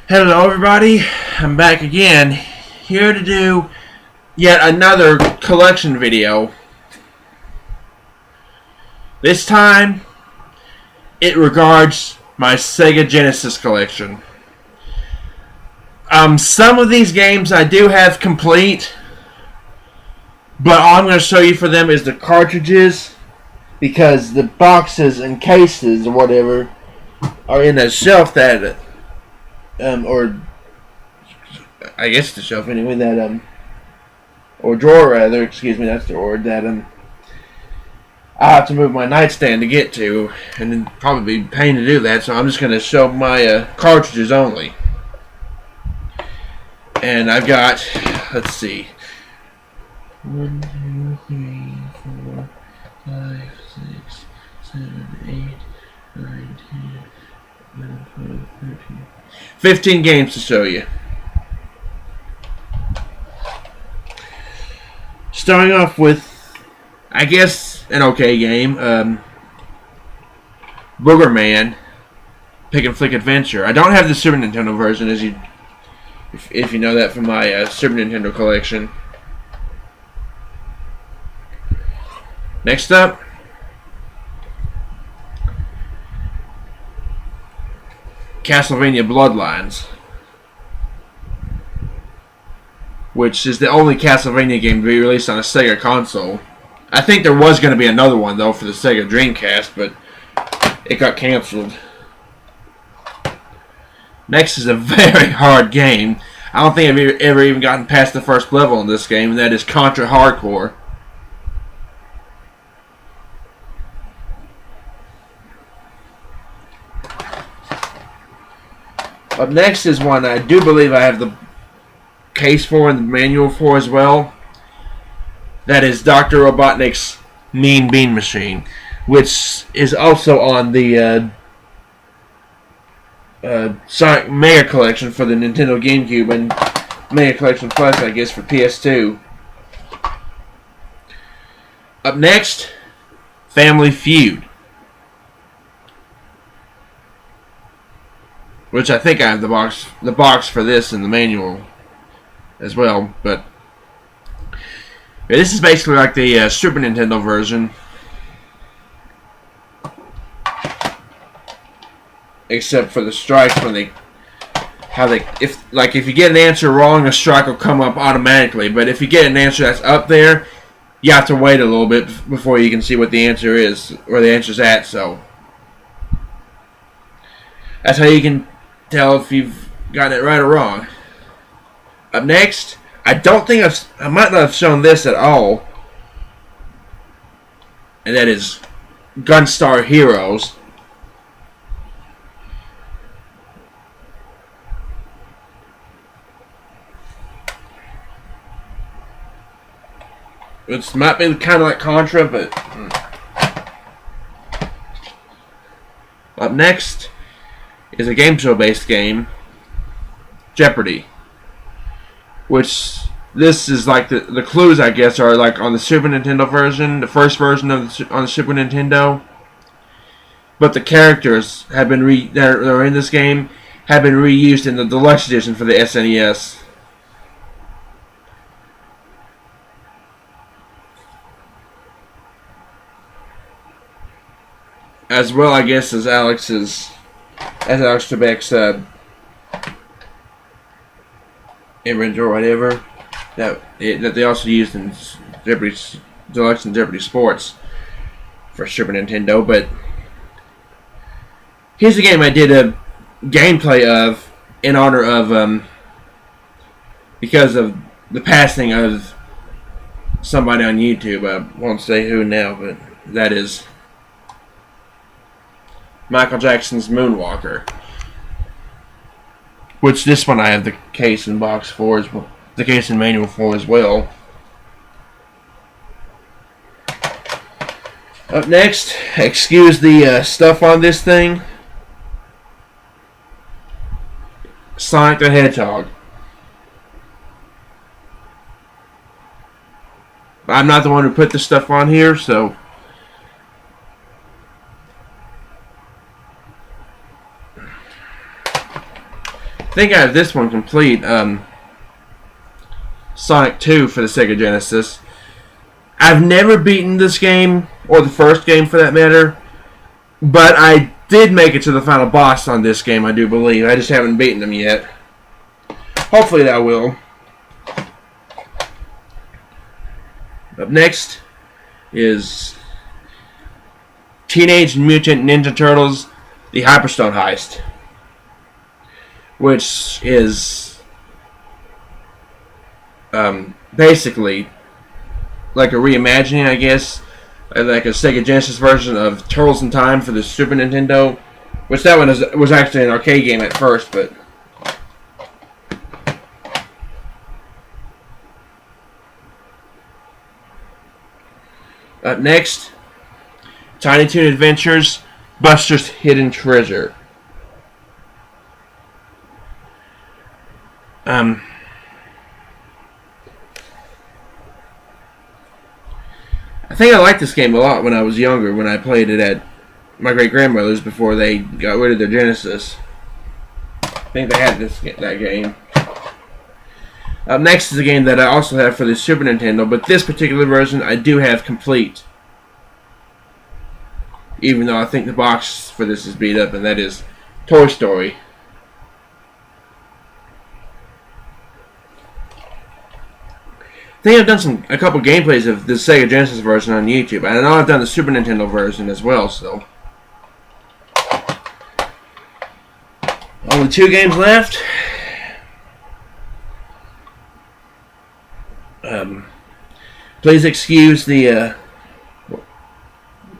Hello everybody, I'm back again, here to do yet another collection video. This time, it regards my Sega Genesis collection. Some of these games I do have complete, but all I'm going to show you for them is the cartridges, because the boxes and cases or whatever are in a shelf that or I guess the shelf anyway, that or drawer rather, excuse me, that's the drawer that I have to move my nightstand to get to, and then probably be a pain to do that, so I'm just going to show my cartridges only. And I've got, let's see, 1, 2, 3, 4, 5, 6, 7, 8, 9, 10, 11, 12, 13, 15 games to show you. Starting off with, I guess, an okay game. Booger Man, Pick and Flick Adventure. I don't have the Super Nintendo version, as if you know that from my Super Nintendo collection. Next up, Castlevania Bloodlines, which is the only Castlevania game to be released on a Sega console. I think there was going to be another one, though, for the Sega Dreamcast, but it got canceled. Next is a very hard game. I don't think I've ever even gotten past the first level in this game, and that is Contra Hardcore. Up next is one I do believe I have the case for and the manual for as well. That is Dr. Robotnik's Mean Bean Machine, which is also on the Sonic Mega Collection for the Nintendo GameCube and Mega Collection Plus, I guess, for PS2. Up next, Family Feud, which I think I have the box for this and the manual as well, but this is basically like the Super Nintendo version, except for the strikes when if you get an answer wrong, a strike will come up automatically, but if you get an answer that's up there, you have to wait a little bit before you can see what the answer is, or the answer's at, so that's how you can tell if you've gotten it right or wrong. Up next, I don't think I might not have shown this at all, and that is Gunstar Heroes. It might be kind of like Contra, but up next is a game show based game, Jeopardy, which this is like the clues, I guess, are like on the Super Nintendo version, the first version on the Super Nintendo, but the characters have been that are in this game have been reused in the deluxe edition for the SNES. As well, I guess, as Alex Trebek's image or whatever that they also used in Jeopardy Deluxe and Jeopardy Sports for Super Nintendo. But here's a game I did a gameplay of in honor of because of the passing of somebody on YouTube. I won't say who now, but that is Michael Jackson's Moonwalker, which this one I have the case and box for, as well, the case and manual for as well. Up next, excuse the stuff on this thing, Sonic the Hedgehog. I'm not the one who put the stuff on here, so think I have this one complete. Sonic 2 for the Sega Genesis. I've never beaten this game, or the first game for that matter, but I did make it to the final boss on this game, I do believe. I just haven't beaten them yet. Hopefully I will. Up next is Teenage Mutant Ninja Turtles, the Hyperstone Heist, which is basically like a reimagining, I guess, like a Sega Genesis version of Turtles in Time for the Super Nintendo, which that one was actually an arcade game at first, but up next, Tiny Toon Adventures, Buster's Hidden Treasure. I think I liked this game a lot when I was younger, when I played it at my great-grandmother's before they got rid of their Genesis. I think they had that game. Up next is a game that I also have for the Super Nintendo, but this particular version I do have complete. Even though I think the box for this is beat up, and that is Toy Story. I think I've done a couple gameplays of the Sega Genesis version on YouTube, and I know I've done the Super Nintendo version as well, so. Only 2 games left. Please excuse the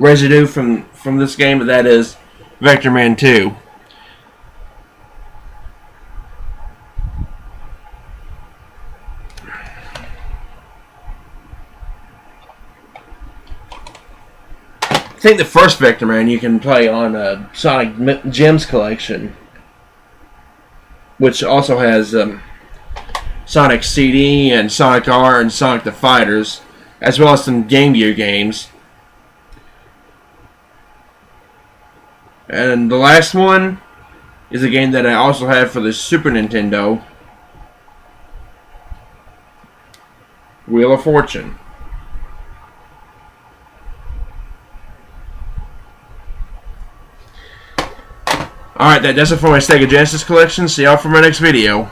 residue from this game, but that is Vector Man 2. I think the first Vector Man you can play on Sonic Gems Collection, which also has Sonic CD and Sonic R and Sonic the Fighters, as well as some Game Gear games. And the last one is a game that I also have for the Super Nintendo, Wheel of Fortune. Alright, that does it for my Sega Genesis collection. See y'all for my next video.